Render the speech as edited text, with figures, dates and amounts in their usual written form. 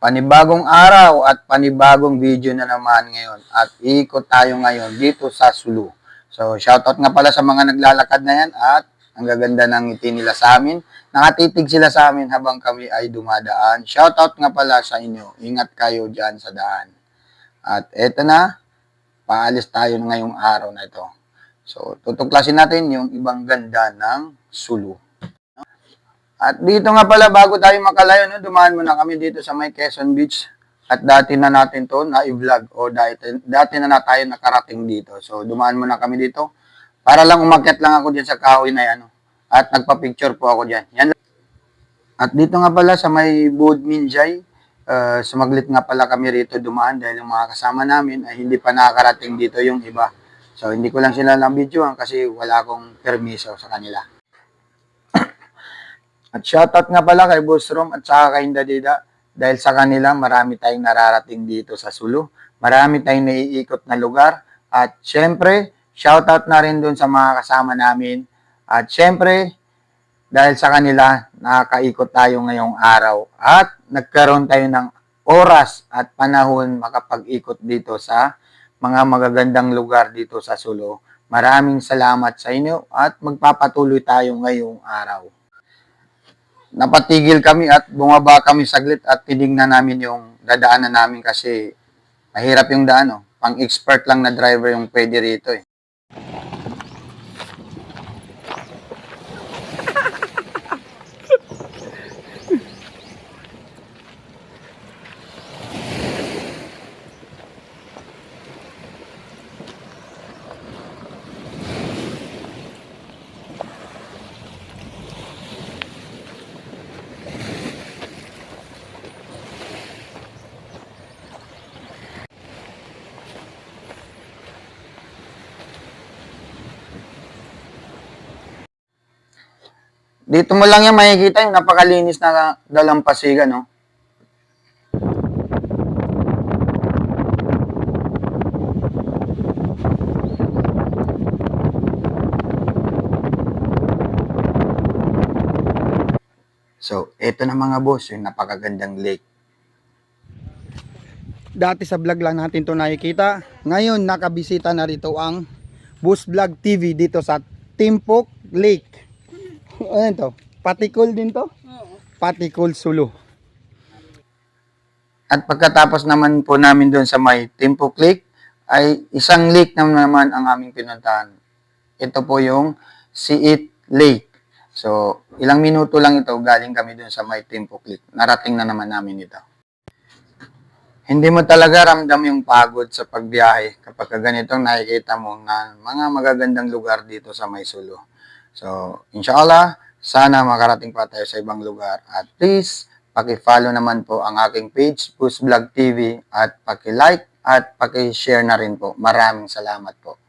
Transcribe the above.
Panibagong araw at panibagong video na naman ngayon at iikot tayo ngayon dito sa Sulu. So, shoutout nga pala sa mga naglalakad na yan at ang gaganda ng ngiti nila sa amin. Nakatitig sila sa amin habang kami ay dumadaan. Shoutout nga pala sa inyo. Ingat kayo dyan sa daan. At eto na, paalis tayo ngayong araw na ito. So, tutuklasin natin yung ibang ganda ng Sulu. At dito nga pala, bago tayo makalayo, no, dumaan muna kami dito sa may Quezon Beach. At dati na natin to na i-vlog o dati na tayo nakarating dito. So, dumaan muna kami dito. Para lang umakyat lang ako dyan sa kahoy na yan. No? At nagpa-picture po ako dyan. Yan. At dito nga pala sa may Bood Minjay, sumaglit nga pala kami rito dumaan dahil yung mga kasama namin ay hindi pa nakakarating dito yung iba. So, hindi ko lang sila lang videoan kasi wala akong permiso sa kanila. At shoutout nga pala kay Boss Rom at saka kay Indadida dahil sa kanila marami tayong nararating dito sa Sulu. Marami tayong naiikot na lugar. At syempre, shoutout na rin dun sa mga kasama namin. At syempre, dahil sa kanila, nakakaikot tayo ngayong araw. At nagkaroon tayo ng oras at panahon makapag-ikot dito sa mga magagandang lugar dito sa Sulu. Maraming salamat sa inyo at magpapatuloy tayo ngayong araw. Napatigil kami at bumaba kami saglit at tinignan namin yung dadaanan namin kasi mahirap yung daan. Oh. Pang-expert lang na driver yung pwede rito eh. Dito mo lang yan makikita yung napakalinis na dalampasigan, no? So, eto na mga boss, yung napakagandang lake. Dati sa vlog lang natin to nakikita. Ngayon, nakabisita na rito ang Boss Vlog TV dito sa Timpok Lake. Ano to? Patikol din to? Oo. Patikol Sulu. At pagkatapos naman po namin doon sa may Timpok Lake, ay isang lake naman ang aming pinuntahan. Ito po yung Siit Lake. So, ilang minuto lang ito, galing kami doon sa may Timpok Lake. Narating na naman namin ito. Hindi mo talaga ramdam yung pagod sa pagbiyahe kapag ganitong nakikita mo na mga magagandang lugar dito sa may Sulu. So, inshallah, sana makarating pa tayo sa ibang lugar. At please, paki-follow naman po ang aking page, Boss Vlog TV, at paki-like at paki-share na rin po. Maraming salamat po.